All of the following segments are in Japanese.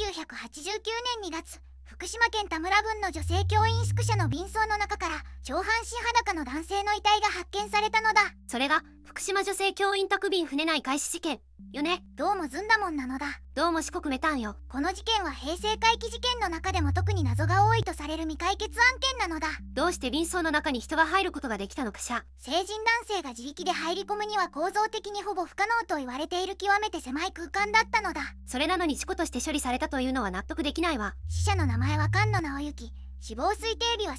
1989年2月、福島県田村郡の女性教員宿舎の便槽の中から上半身裸の男性の遺体が発見されたのだ。それが福島女性教員宅便船内開始事件よね。どうもずんだもんなのだ。どうも四国メタンよ。この事件は平成回帰事件の中でも特に謎が多いとされる未解決案件なのだ。どうして便槽の中に人が入ることができたのかしら。成人男性が自力で入り込むには構造的にほぼ不可能と言われている極めて狭い空間だったのだ。それなのに事故として処理されたというのは納得できないわ。死者の名前は菅野直之、死亡推定日は1989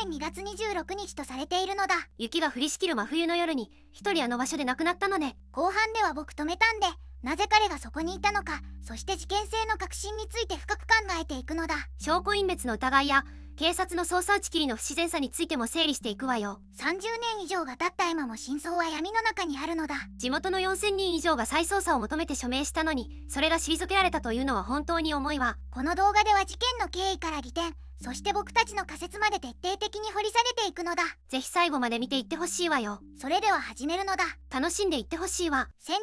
年2月26日とされているのだ。雪が降りしきる真冬の夜に一人あの場所で亡くなったのね。後半では僕止めたんで、なぜ彼がそこにいたのか、そして事件性の確信について深く考えていくのだ。証拠隠滅の疑いや警察の捜査打ち切りの不自然さについても整理していくわよ。30年以上が経った今も真相は闇の中にあるのだ。地元の4000人以上が再捜査を求めて署名したのに、それが退けられたというのは本当に重いわ。この動画では事件の経緯から疑点、そして僕たちの仮説まで徹底的に掘り下げていくのだ。ぜひ最後まで見ていってほしいわよ。それでは始めるのだ。楽しんでいってほしいわ。1989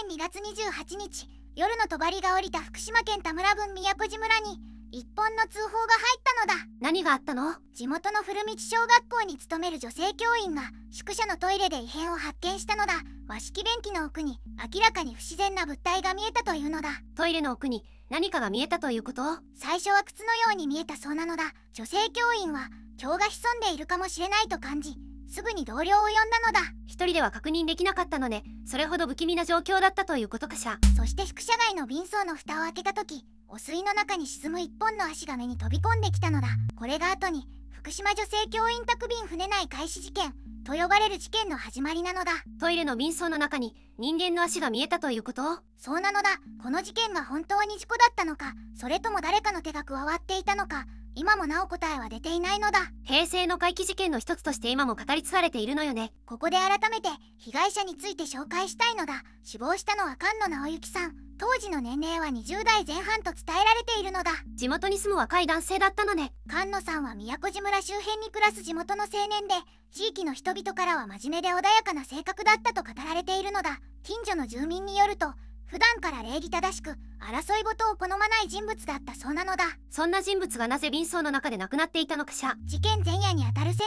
年2月28日、夜の帳が降りた福島県田村郡宮古寺村に一本の通報が入ったのだ。何があったの？地元の古道小学校に勤める女性教員が宿舎のトイレで異変を発見したのだ。和式便器の奥に明らかに不自然な物体が見えたというのだ。トイレの奥に何かが見えたということ？最初は靴のように見えたそうなのだ。女性教員は今日が潜んでいるかもしれないと感じ、すぐに同僚を呼んだのだ。一人では確認できなかったのね。それほど不気味な状況だったということかしら。そして宿舎外の便槽の蓋を開けた時、汚水の中に沈む一本の足が目に飛び込んできたのだ。これが後に福島女性教員宅便船内開始事件と呼ばれる事件の始まりなのだ。トイレの便槽の中に人間の足が見えたということ？そうなのだ。この事件が本当に事故だったのか、それとも誰かの手が加わっていたのか、今もなお答えは出ていないのだ。平成の怪奇事件の一つとして今も語り継がれているのよね。ここで改めて被害者について紹介したいのだ。死亡したのは菅野直之さん。当時の年齢は20代前半と伝えられているのだ。地元に住む若い男性だったのね。菅野さんは宮古島村周辺に暮らす地元の青年で、地域の人々からは真面目で穏やかな性格だったと語られているのだ。近所の住民によると、普段から礼儀正しく争い事を好まない人物だったそうなのだ。そんな人物がなぜ便槽の中で亡くなっていたのかしら。事件前夜にあたる1989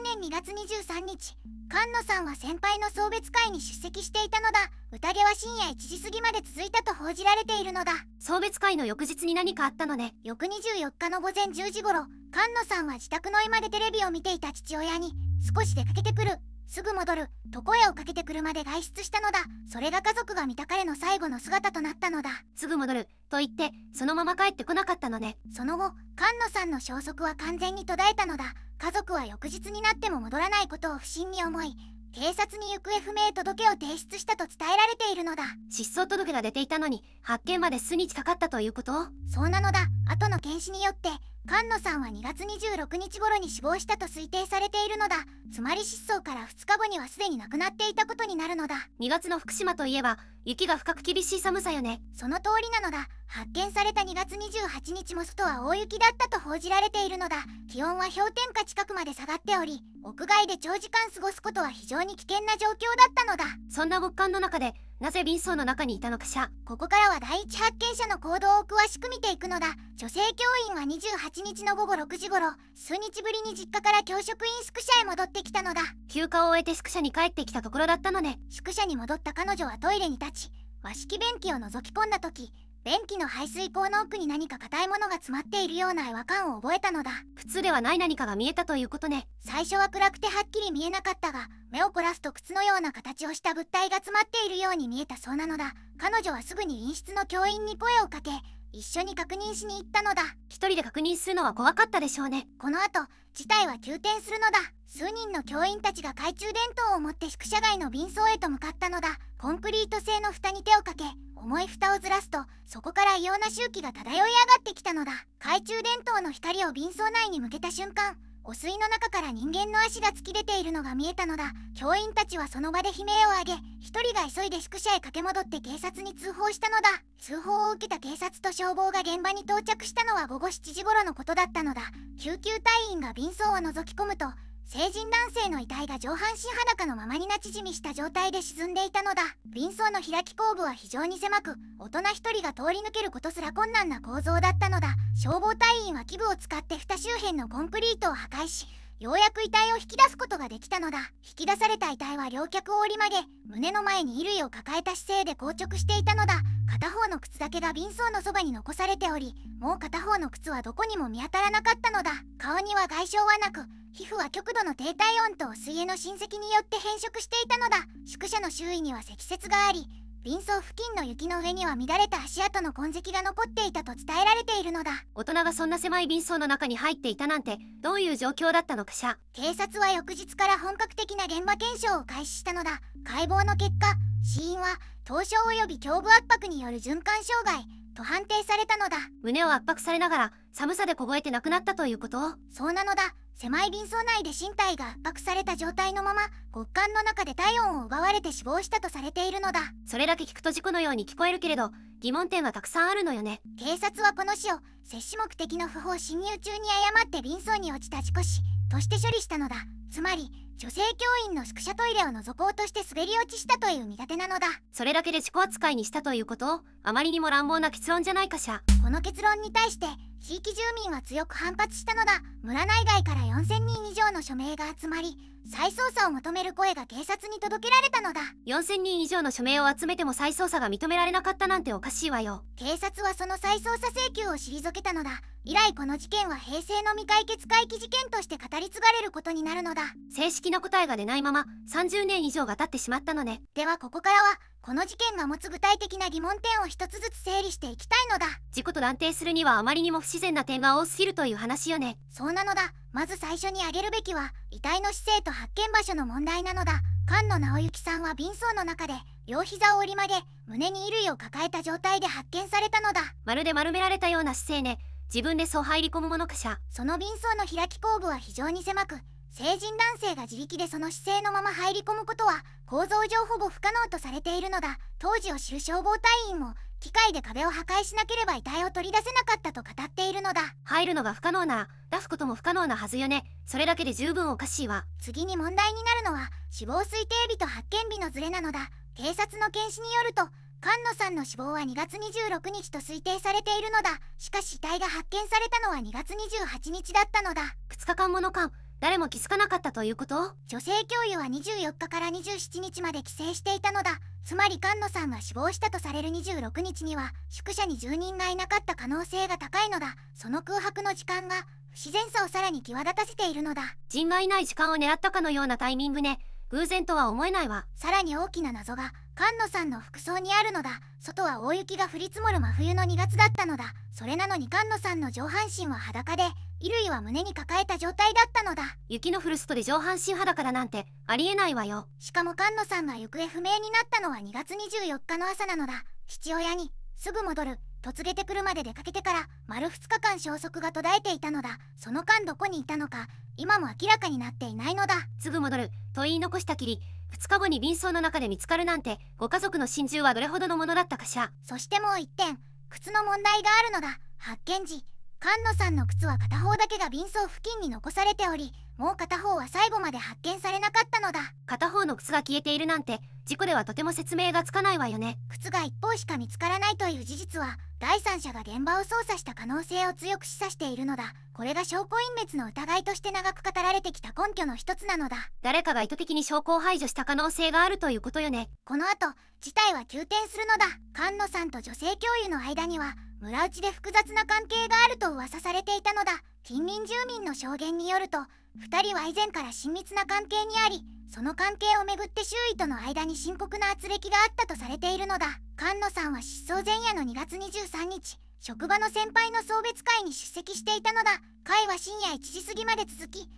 年2月23日、菅野さんは先輩の送別会に出席していたのだ。宴は深夜1時過ぎまで続いたと報じられているのだ。送別会の翌日に何かあったのね。翌24日の午前10時頃、菅野さんは自宅の居間でテレビを見ていた父親に、少し出かけてくる、すぐ戻ると声をかけて車で外出したのだ。それが家族が見た彼の最後の姿となったのだ。すぐ戻ると言ってそのまま帰ってこなかったのね。その後、菅野さんの消息は完全に途絶えたのだ。家族は翌日になっても戻らないことを不審に思い、警察に行方不明届を提出したと伝えられているのだ。失踪届が出ていたのに発見まで数日かかったということ？そうなのだ。後の検視によって菅野さんは2月26日頃に死亡したと推定されているのだ。つまり失踪から2日後にはすでに亡くなっていたことになるのだ。2月の福島といえば雪が深く厳しい寒さよね。その通りなのだ。発見された2月28日も外は大雪だったと報じられているのだ。気温は氷点下近くまで下がっており、屋外で長時間過ごすことは非常に危険な状況だったのだ。そんな極寒の中でなぜ便槽の中にいたのかしら。ここからは第一発見者の行動を詳しく見ていくのだ。女性教員は28日の午後6時頃、数日ぶりに実家から教職員宿舎へ戻ってきたのだ。休暇を終えて宿舎に帰ってきたところだったのね。宿舎に戻った彼女はトイレに立ち、和式便器を覗き込んだ時、便器の排水口の奥に何か硬いものが詰まっているような違和感を覚えたのだ。普通ではない何かが見えたということね。最初は暗くてはっきり見えなかったが、目を凝らすと靴のような形をした物体が詰まっているように見えたそうなのだ。彼女はすぐに隣室の教員に声をかけ、一緒に確認しに行ったのだ。一人で確認するのは怖かったでしょうね。この後、事態は急転するのだ。数人の教員たちが懐中電灯を持って宿舎外の便槽へと向かったのだ。コンクリート製の蓋に手をかけ、重い蓋をずらすと、そこから異様な臭気が漂い上がってきたのだ。懐中電灯の光を便槽内に向けた瞬間、汚水の中から人間の足が突き出ているのが見えたのだ。教員たちはその場で悲鳴を上げ、一人が急いで宿舎へ駆け戻って警察に通報したのだ。通報を受けた警察と消防が現場に到着したのは午後7時頃のことだったのだ。救急隊員が便槽を覗き込むと、成人男性の遺体が上半身裸のままにな縮みした状態で沈んでいたのだ。便槽の開き口部は非常に狭く、大人一人が通り抜けることすら困難な構造だったのだ。消防隊員は器具を使って蓋周辺のコンクリートを破壊し、ようやく遺体を引き出すことができたのだ。引き出された遺体は両脚を折り曲げ、胸の前に衣類を抱えた姿勢で硬直していたのだ。片方の靴だけが便槽のそばに残されており、もう片方の靴はどこにも見当たらなかったのだ。顔には外傷はなく、皮膚は極度の低体温と水泳の親戚によって変色していたのだ。宿舎の周囲には積雪があり、便槽付近の雪の上には乱れた足跡の痕跡が残っていたと伝えられているのだ。大人がそんな狭い便槽の中に入っていたなんてどういう状況だったのかしら。警察は翌日から本格的な現場検証を開始したのだ。解剖の結果、死因は凍傷及び胸部圧迫による循環障害と判定されたのだ。胸を圧迫されながら寒さで凍えて亡くなったということ？そうなのだ。狭い便槽内で身体が圧迫された状態のまま極寒の中で体温を奪われて死亡したとされているのだ。それだけ聞くと事故のように聞こえるけれど、疑問点はたくさんあるのよね。警察はこの死を摂取目的の不法侵入中に誤って便槽に落ちた事故死として処理したのだ。つまり女性教員の宿舎トイレを覗こうとして滑り落ちしたという見立てなのだ。それだけで事故扱いにしたということ？あまりにも乱暴な結論じゃないかしら。この結論に対して地域住民は強く反発したのだ。村内外から4000人以上の署名が集まり、再捜査を求める声が警察に届けられたのだ。4000人以上の署名を集めても再捜査が認められなかったなんておかしいわよ。警察はその再捜査請求を退けたのだ。以来この事件は平成の未解決怪奇事件として語り継がれることになるのだ。正式な答えが出ないまま30年以上が経ってしまったのね。ではここからはこの事件が持つ具体的な疑問点を一つずつ整理していきたいのだ。事故と断定するにはあまりにも不自然な点が多すぎるという話よね。そうなのだ。まず最初に挙げるべきは遺体の姿勢と発見場所の問題なのだ。菅野直之さんは便槽の中で両膝を折り曲げ、胸に衣類を抱えた状態で発見されたのだ。まるで丸められたような姿勢ね。自分でそう入り込むものかしら。その便槽の開き口部は非常に狭く、成人男性が自力でその姿勢のまま入り込むことは構造上ほぼ不可能とされているのだ。当時を知る消防隊員も機械で壁を破壊しなければ遺体を取り出せなかったと語っているのだ。入るのが不可能なら出すことも不可能なはずよね。それだけで十分おかしいわ。次に問題になるのは死亡推定日と発見日のズレなのだ。警察の検視によると菅野さんの死亡は2月26日と推定されているのだ。しかし遺体が発見されたのは2月28日だったのだ。2日間もの間誰も気づかなかったということ？女性教諭は24日から27日まで帰省していたのだ。つまり菅野さんが死亡したとされる26日には宿舎に住人がいなかった可能性が高いのだ。その空白の時間が不自然さをさらに際立たせているのだ。人がいない時間を狙ったかのようなタイミングね。偶然とは思えないわ。さらに大きな謎が菅野さんの服装にあるのだ。外は大雪が降り積もる真冬の2月だったのだ。それなのに菅野さんの上半身は裸で衣類は胸に抱えた状態だったのだ。雪の降る外で上半身裸だなんてありえないわよ。しかも菅野さんが行方不明になったのは2月24日の朝なのだ。父親にすぐ戻ると告げてくるまで出かけてから丸2日間消息が途絶えていたのだ。その間どこにいたのか今も明らかになっていないのだ。すぐ戻ると言い残したきり2日後に便槽の中で見つかるなんて、ご家族の心中はどれほどのものだったかしら。そしてもう一点、靴の問題があるのだ。発見時菅野さんの靴は片方だけが便槽付近に残されており、もう片方は最後まで発見されなかったのだ。片方の靴が消えているなんて事故ではとても説明がつかないわよね。靴が一方しか見つからないという事実は第三者が現場を操作した可能性を強く示唆しているのだ。これが証拠隠滅の疑いとして長く語られてきた根拠の一つなのだ。誰かが意図的に証拠を排除した可能性があるということよね。この後事態は急転するのだ。菅野さんと女性教諭の間には村内で複雑な関係があると噂されていたのだ。近隣住民の証言によると2人は以前から親密な関係にあり、その関係をめぐって周囲との間に深刻な圧力があったとされているのだ。菅野さんは失踪前夜の2月23日、職場の先輩の送別会に出席していたのだ。会は深夜1時過ぎまで続き、菅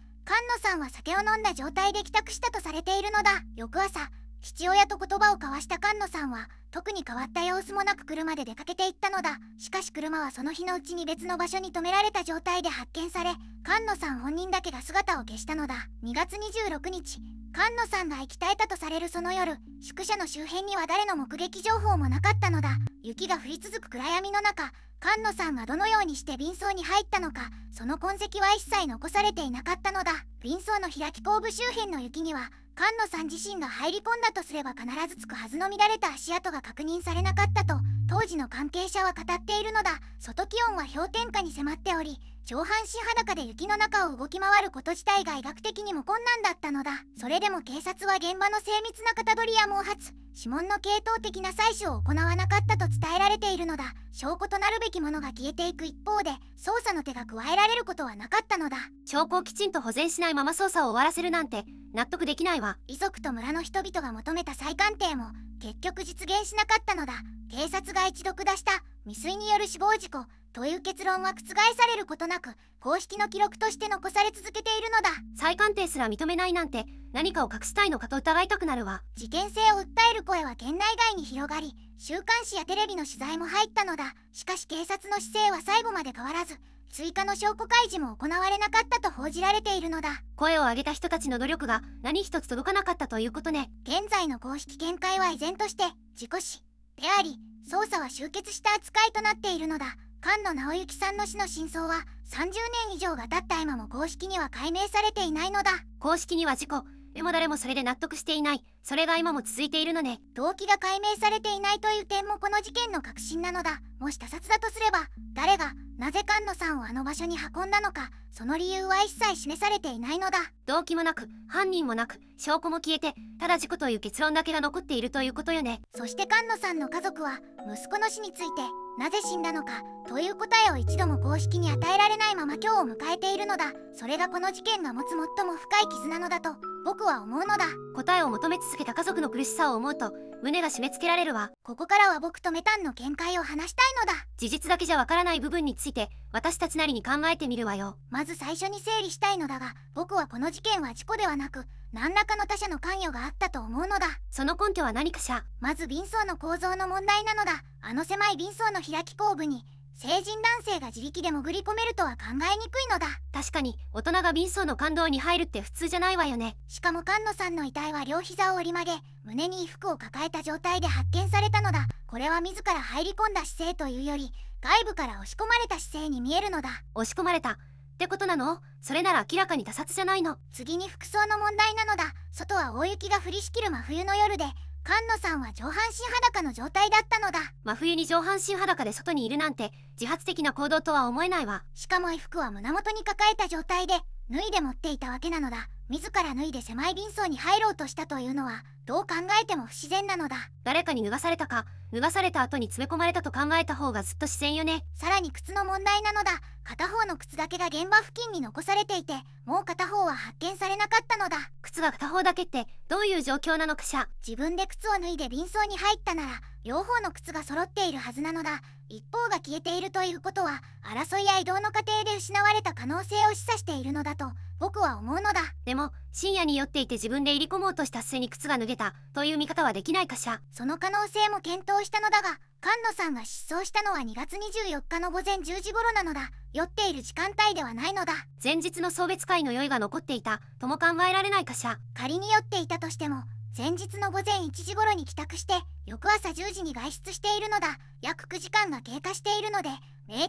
野さんは酒を飲んだ状態で帰宅したとされているのだ。翌朝、父親と言葉を交わした菅野さんは特に変わった様子もなく車で出かけていったのだ。しかし車はその日のうちに別の場所に止められた状態で発見され、菅野さん本人だけが姿を消したのだ。2月26日、菅野さんが息絶えたとされるその夜、宿舎の周辺には誰の目撃情報もなかったのだ。雪が降り続く暗闇の中、菅野さんがどのようにして便装に入ったのか、その痕跡は一切残されていなかったのだ。便装の開き後部周辺の雪には菅野さん自身が入り込んだとすれば必ずつくはずの乱れた足跡が確認されなかったと当時の関係者は語っているのだ。外気温は氷点下に迫っており、上半身裸で雪の中を動き回ること自体が医学的にも困難だったのだ。それでも警察は現場の精密な型取りや毛髪、指紋の系統的な採取を行わなかったと伝えられているのだ。証拠となるべきものが消えていく一方で、捜査の手が加えられることはなかったのだ。証拠をきちんと保全しないまま捜査を終わらせるなんて納得できないわ。遺族と村の人々が求めた再鑑定も結局実現しなかったのだ。警察が一度下した未遂による死亡事故という結論は覆されることなく、公式の記録として残され続けているのだ。再鑑定すら認めないなんて何かを隠したいのかと疑いたくなるわ。事件性を訴える声は県内外に広がり、週刊誌やテレビの取材も入ったのだ。しかし警察の姿勢は最後まで変わらず、追加の証拠開示も行われなかったと報じられているのだ。声を上げた人たちの努力が何一つ届かなかったということね。現在の公式見解は依然として事故死であり、捜査は終結した扱いとなっているのだ。菅野直之さんの死の真相は30年以上が経った今も公式には解明されていないのだ。公式には事故でも誰もそれで納得していない。それが今も続いているのね。動機が解明されていないという点もこの事件の核心なのだ。もし他殺だとすれば、誰がなぜ菅野さんをあの場所に運んだのか、その理由は一切示されていないのだ。動機もなく犯人もなく証拠も消えて、ただ事故という結論だけが残っているということよね。そして菅野さんの家族は息子の死についてなぜ死んだのかという答えを一度も公式に与えられないまま今日を迎えているのだ。それがこの事件が持つ最も深い傷なのだと僕は思うのだ。答えを求め続けた家族の苦しさを思うと胸が締め付けられるわ。ここからは僕とメタンの見解を話したいのだ。事実だけじゃわからない部分について私たちなりに考えてみるわよ。まず最初に整理したいのだが、僕はこの事件は事故ではなく何らかの他者の関与があったと思うのだ。その根拠は何かしら。まず便装の構造の問題なのだ。あの狭い便装の開き後部に成人男性が自力で潜り込めるとは考えにくいのだ。確かに大人が便装の感動に入るって普通じゃないわよね。しかも菅野さんの遺体は両膝を折り曲げ、胸に衣服を抱えた状態で発見されたのだ。これは自ら入り込んだ姿勢というより外部から押し込まれた姿勢に見えるのだ。押し込まれたってことなの？それなら明らかに他殺じゃないの。次に服装の問題なのだ。外は大雪が降りしきる真冬の夜で、菅野さんは上半身裸の状態だったのだ。真冬に上半身裸で外にいるなんて自発的な行動とは思えないわ。しかも衣服は胸元に抱えた状態で脱いで持っていたわけなのだ。自ら脱いで狭い便装に入ろうとしたというのはどう考えても不自然なのだ。誰かに脱がされたか、脱がされた後に詰め込まれたと考えた方がずっと自然よね。さらに靴の問題なのだ。片方の靴だけが現場付近に残されていて、もう片方は発見されなかったのだ。靴が片方だけってどういう状況なのかしら。自分で靴を脱いで便装に入ったなら両方の靴が揃っているはずなのだ。一方が消えているということは争いや移動の過程で失われた可能性を示唆しているのだと僕は思うのだ。でも深夜に酔っていて自分で入り込もうとした末に靴が脱げたという見方はできないかしら。その可能性も検討したのだが、菅野さんが失踪したのは2月24日の午前10時頃なのだ。酔っている時間帯ではないのだ。前日の送別会の酔いが残っていたとも考えられないかしら。仮に酔っていたとしても前日の午前1時頃に帰宅して翌朝10時に外出しているのだ。約9時間が経過しているので酩酊状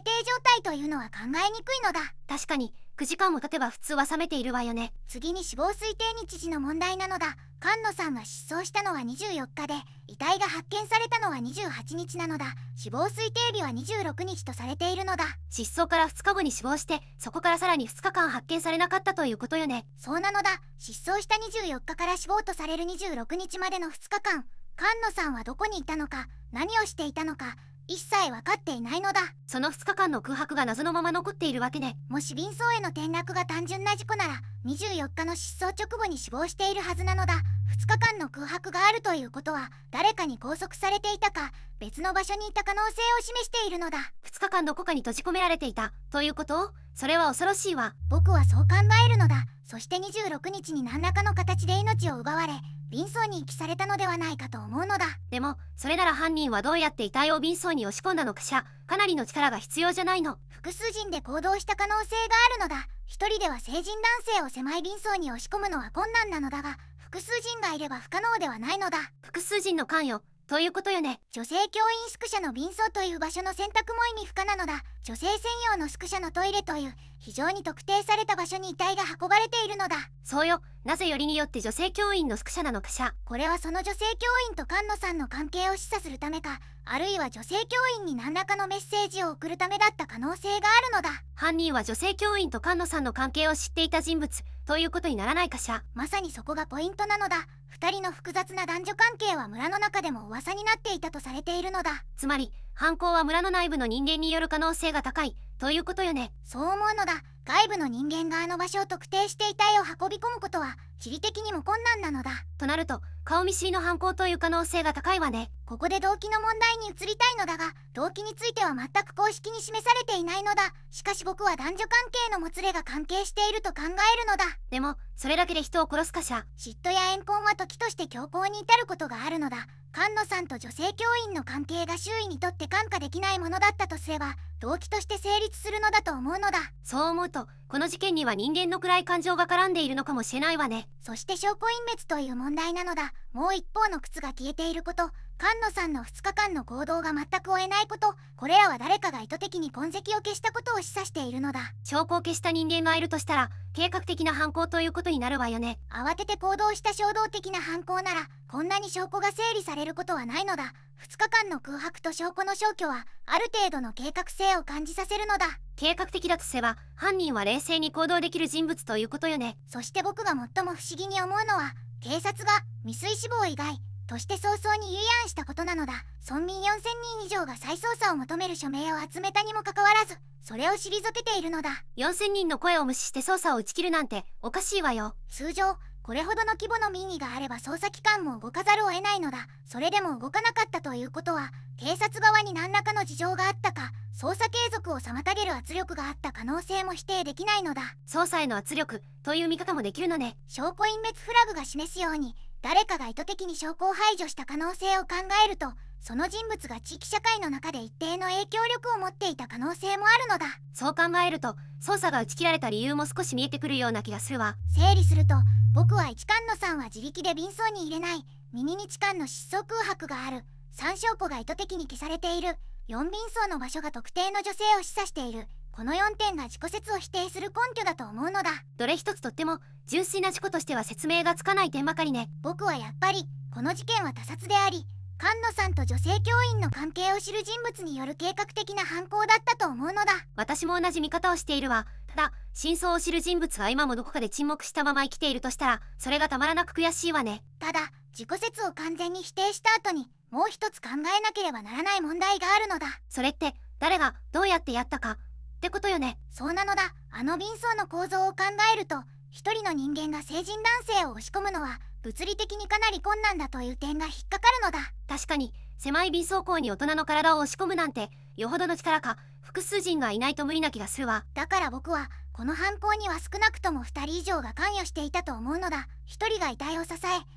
態というのは考えにくいのだ。確かに9時間も経てば普通は冷めているわよね。次に死亡推定日時の問題なのだ。菅野さんが失踪したのは24日で遺体が発見されたのは28日なのだ。死亡推定日は26日とされているのだ。失踪から2日後に死亡してそこからさらに2日間発見されなかったということよね。そうなのだ。失踪した24日から死亡とされる26日までの2日間、菅野さんはどこにいたのか何をしていたのか一切分かっていないのだ。その2日間の空白が謎のまま残っているわけね。もし便装への転落が単純な事故なら24日の失踪直後に死亡しているはずなのだ。2日間の空白があるということは誰かに拘束されていたか別の場所にいた可能性を示しているのだ。2日間どこかに閉じ込められていたということ？それは恐ろしいわ。僕はそう考えるのだ。そして26日に何らかの形で命を奪われ便装に遺棄されたのではないかと思うのだ。でもそれなら犯人はどうやって遺体を便装に押し込んだのかしら。かなりの力が必要じゃないの。複数人で行動した可能性があるのだ。一人では成人男性を狭い便装に押し込むのは困難なのだが複数人がいれば不可能ではないのだ。複数人の関与ということよね。女性教員宿舎の便装という場所の選択も意味不可なのだ。女性専用の宿舎のトイレという非常に特定された場所に遺体が運ばれているのだ。そうよ。なぜよりによって女性教員の宿舎なのかしら。これはその女性教員と菅野さんの関係を示唆するためか、あるいは女性教員に何らかのメッセージを送るためだった可能性があるのだ。犯人は女性教員と菅野さんの関係を知っていた人物ということにならないかしら。まさにそこがポイントなのだ。2人の複雑な男女関係は村の中でも噂になっていたとされているのだ。つまり犯行は村の内部の人間による可能性が高いということよね。そう思うのだ。外部の人間があの場所を特定して遺体を運び込むことは地理的にも困難なのだ。となると顔見知りの犯行という可能性が高いわね。ここで動機の問題に移りたいのだが、動機については全く公式に示されていないのだ。しかし僕は男女関係のもつれが関係していると考えるのだ。でもそれだけで人を殺すかしら。嫉妬や怨恨は時として強行に至ることがあるのだ。菅野さんと女性教員の関係が周囲にとって看過できないものだったとすれば、動機として成立するのだと思うのだ。そう思うとこの事件には人間の暗い感情が絡んでいるのかもしれないわね。そして証拠隠滅という問題なのだ。もう一方の靴が消えていること、菅野さんの2日間の行動が全く追えないこと、これらは誰かが意図的に痕跡を消したことを示唆しているのだ。証拠を消した人間がいるとしたら計画的な犯行ということになるわよね。慌てて行動した衝動的な犯行ならこんなに証拠が整理されることはないのだ。2日間の空白と証拠の消去はある程度の計画性を感じさせるのだ。計画的だとすれば犯人は冷静に行動できる人物ということよね。そして僕が最も不思議に思うのは、警察が未遂死亡以外として早々に言い案したことなのだ。村民4000人以上が再捜査を求める署名を集めたにもかかわらず、それを退けているのだ。4000人の声を無視して捜査を打ち切るなんておかしいわよ。通常これほどの規模の民意があれば捜査機関も動かざるを得ないのだ。それでも動かなかったということは、警察側に何らかの事情があったか、捜査継続を妨げる圧力があった可能性も否定できないのだ。捜査への圧力という見方もできるのね。証拠隠滅フラグが示すように、誰かが意図的に証拠を排除した可能性を考えると、その人物が地域社会の中で一定の影響力を持っていた可能性もあるのだ。そう考えると捜査が打ち切られた理由も少し見えてくるような気がするわ。整理すると、僕は一菅野さんは自力で便装に入れない、2日間の失踪空白がある、3証拠が意図的に消されている、4便装の場所が特定の女性を示唆している、この4点が自己説を否定する根拠だと思うのだ。どれ一つとっても純粋な事故としては説明がつかない点ばかりね。僕はやっぱりこの事件は他殺であり、菅野さんと女性教員の関係を知る人物による計画的な犯行だったと思うのだ。私も同じ見方をしているわ。ただ真相を知る人物が今もどこかで沈黙したまま生きているとしたら、それがたまらなく悔しいわね。ただ自己説を完全に否定した後にもう一つ考えなければならない問題があるのだ。それって誰がどうやってやったかってことよね。そうなのだ。あの便装の構造を考えると、一人の人間が成人男性を押し込むのは物理的にかなり困難だという点が引っかかるのだ。確かに狭い便装口に大人の体を押し込むなんてよほどの力か複数人がいないと無理な気がするわ。だから僕はこの犯行には少なくとも2人以上が関与していたと思うのだ。1人が遺体を支え、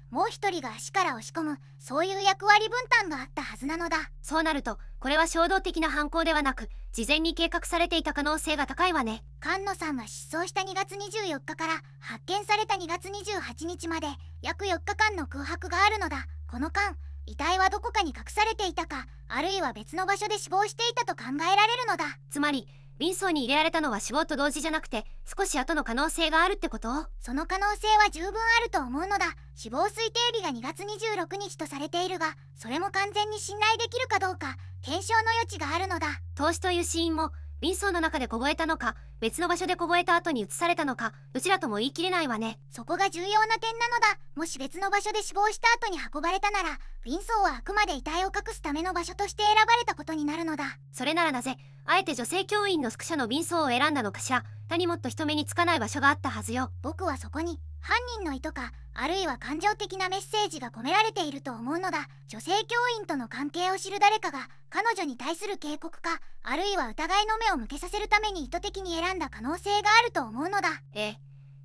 もう1人が足から押し込む、そういう役割分担があったはずなのだ。そうなるとこれは衝動的な犯行ではなく事前に計画されていた可能性が高いわね。菅野さんが失踪した2月24日から発見された2月28日まで約4日間の空白があるのだ。この間遺体はどこかに隠されていたか、あるいは別の場所で死亡していたと考えられるのだ。つまり便装に入れられたのは死亡と同時じゃなくて少し後の可能性があるってこと？その可能性は十分あると思うのだ。死亡推定日が2月26日とされているが、それも完全に信頼できるかどうか検証の余地があるのだ。凍死という死因も便装の中で凍えたのか別の場所で凍えた後に移されたのか、どちらとも言い切れないわね。そこが重要な点なのだ。もし別の場所で死亡した後に運ばれたなら、便装はあくまで遺体を隠すための場所として選ばれたことになるのだ。それならなぜあえて女性教員の宿舎の便装を選んだのかしら。他にもっと人目につかない場所があったはずよ。僕はそこに犯人の意図か、あるいは感情的なメッセージが込められていると思うのだ。女性教員との関係を知る誰かが彼女に対する警告か、あるいは疑いの目を向けさせるために意図的に選んだ可能性があると思うのだ。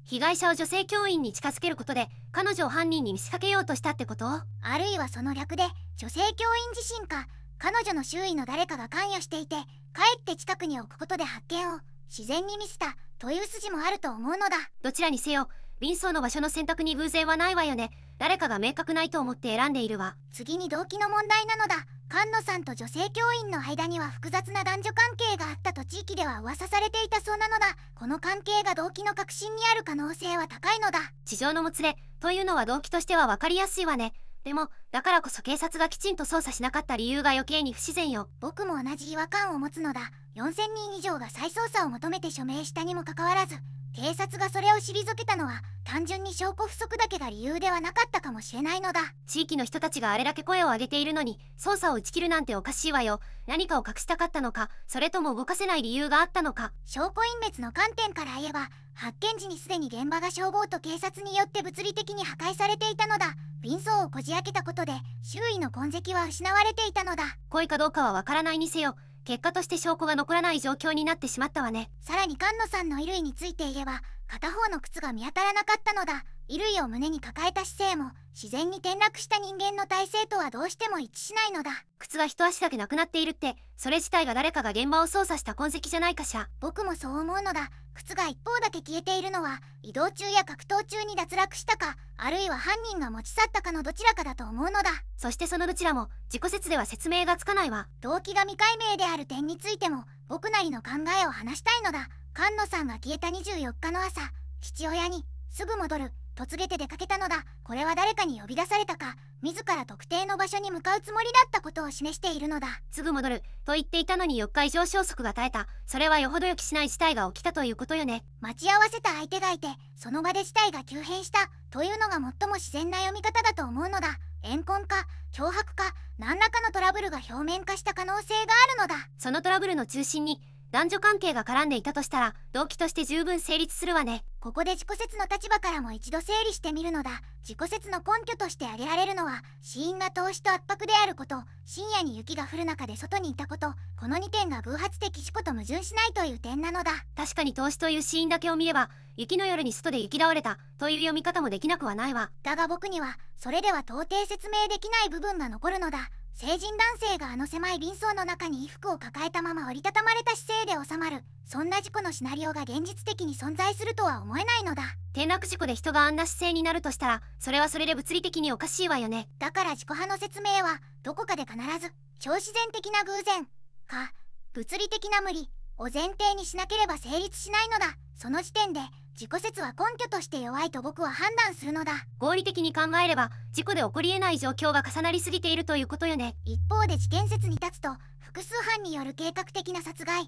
被害者を女性教員に近づけることで彼女を犯人に見せかけようとしたってこと？あるいはその逆で女性教員自身か彼女の周囲の誰かが関与していて、かえって近くに置くことで発見を自然に見せたという筋もあると思うのだ。どちらにせよ便装の場所の選択に偶然はないわよね。誰かが明確ないと思って選んでいるわ。次に動機の問題なのだ。菅野さんと女性教員の間には複雑な男女関係があったと地域では噂されていたそうなのだ。この関係が動機の核心にある可能性は高いのだ。地上のもつれというのは動機としては分かりやすいわね。でもだからこそ警察がきちんと捜査しなかった理由が余計に不自然よ。僕も同じ違和感を持つのだ。4000人以上が再捜査を求めて署名したにもかかわらず、警察がそれを退けたのは単純に証拠不足だけが理由ではなかったかもしれないのだ。地域の人たちがあれだけ声を上げているのに捜査を打ち切るなんておかしいわよ。何かを隠したかったのか、それとも動かせない理由があったのか。証拠隠滅の観点から言えば、発見時にすでに現場が消防と警察によって物理的に破壊されていたのだ。便装をこじ開けたことで周囲の痕跡は失われていたのだ。故意かどうかはわからないにせよ、結果として証拠が残らない状況になってしまったわね。さらに菅野さんの衣類について言えば、片方の靴が見当たらなかったのだ。衣類を胸に抱えた姿勢も自然に転落した人間の体勢とはどうしても一致しないのだ。靴が一足だけなくなっているって、それ自体が誰かが現場を操作した痕跡じゃないかしら。僕もそう思うのだ。靴が一方だけ消えているのは移動中や格闘中に脱落したか、あるいは犯人が持ち去ったかのどちらかだと思うのだ。そしてそのどちらも自己説では説明がつかないわ。動機が未解明である点についても僕なりの考えを話したいのだ。菅野さんが消えた24日の朝、父親にすぐ戻ると告げて出かけたのだ。これは誰かに呼び出されたか、自ら特定の場所に向かうつもりだったことを示しているのだ。すぐ戻ると言っていたのに4日以上消息が絶えた。それはよほど予期しない事態が起きたということよね。待ち合わせた相手がいて、その場で事態が急変したというのが最も自然な読み方だと思うのだ。怨恨か脅迫か、何らかのトラブルが表面化した可能性があるのだ。そのトラブルの中心に男女関係が絡んでいたとしたら動機として十分成立するわね。ここで自己説の立場からも一度整理してみるのだ。自己説の根拠として挙げられるのは、死因が凍死と圧迫であること、深夜に雪が降る中で外にいたこと、この2点が偶発的事故と矛盾しないという点なのだ。確かに凍死という死因だけを見れば、雪の夜に外で雪倒れたという読み方もできなくはないわ。だが僕にはそれでは到底説明できない部分が残るのだ。成人男性があの狭い便装の中に衣服を抱えたまま折りたたまれた姿勢で収まる、そんな事故のシナリオが現実的に存在するとは思えないのだ。転落事故で人があんな姿勢になるとしたら、それはそれで物理的におかしいわよね。だから自己派の説明はどこかで必ず超自然的な偶然か物理的な無理を前提にしなければ成立しないのだ。その時点で自己説は根拠として弱いと僕は判断するのだ。合理的に考えれば事故で起こりえない状況が重なりすぎているということよね。一方で事件説に立つと、複数犯による計画的な殺害、2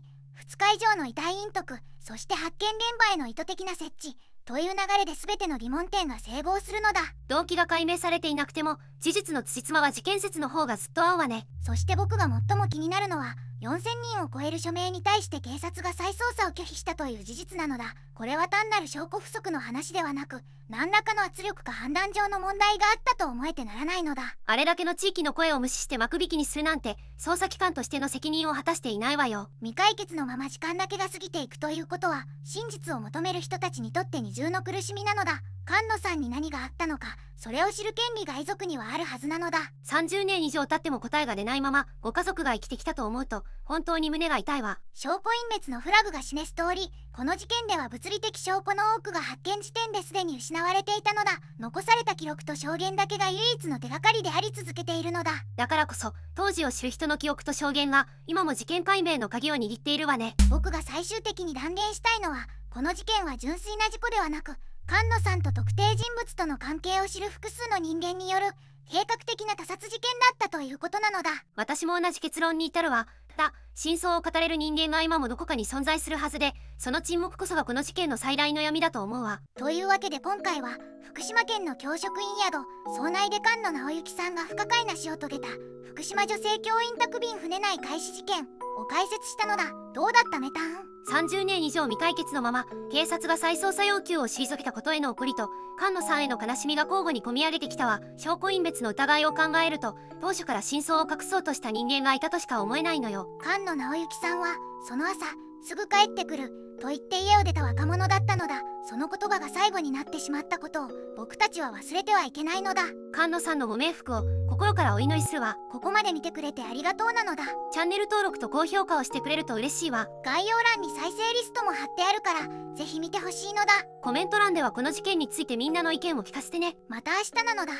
日以上の遺体隠匿、そして発見現場への意図的な設置という流れで全ての疑問点が整合するのだ。動機が解明されていなくても事実の辻褄は事件説の方がずっと合うわね。そして僕が最も気になるのは、4000人を超える署名に対して警察が再捜査を拒否したという事実なのだ。これは単なる証拠不足の話ではなく、何らかの圧力か判断上の問題があったと思えてならないのだ。あれだけの地域の声を無視して幕引きにするなんて、捜査機関としての責任を果たしていないわよ。未解決のまま時間だけが過ぎていくということは、真実を求める人たちにとって二重の苦しみなのだ。菅野さんに何があったのか、それを知る権利が遺族にはあるはずなのだ。30年以上経っても答えが出ないままご家族が生きてきたと思うと本当に胸が痛いわ。証拠隠滅のフラグが示す通り、この事件では物理的証拠の多くが発見時点ですでに失われていたのだ。残された記録と証言だけが唯一の手がかりであり続けているのだ。だからこそ当時を知る人の記憶と証言が今も事件解明の鍵を握っているわね。僕が最終的に断言したいのは、この事件は純粋な事故ではなく、菅野さんと特定人物との関係を知る複数の人間による計画的な他殺事件だったということなのだ。私も同じ結論に至るわ。ただ真相を語れる人間が今もどこかに存在するはずで、その沈黙こそがこの事件の最大の闇だと思うわ。というわけで今回は福島県の教職員宿総内で菅野直之さんが不可解な死を遂げた福島女性教員宅便船内開始事件を解説したのだ。どうだったメタン？30年以上未解決のまま警察が再捜査要求を退けたことへの怒りと菅野さんへの悲しみが交互に込み上げてきたわ。証拠隠滅の疑いを考えると当初から真相を隠そうとした人間がいたとしか思えないのよ。菅野直之さんはその朝すぐ帰ってくると言って家を出た若者だったのだ。その言葉が最後になってしまったことを僕たちは忘れてはいけないのだ。菅野さんのご冥福を心からお祈りするわ。ここまで見てくれてありがとうなのだ。チャンネル登録と高評価をしてくれると嬉しいわ。概要欄に再生リストも貼ってあるからぜひ見てほしいのだ。コメント欄ではこの事件についてみんなの意見を聞かせてね。また明日なのだ。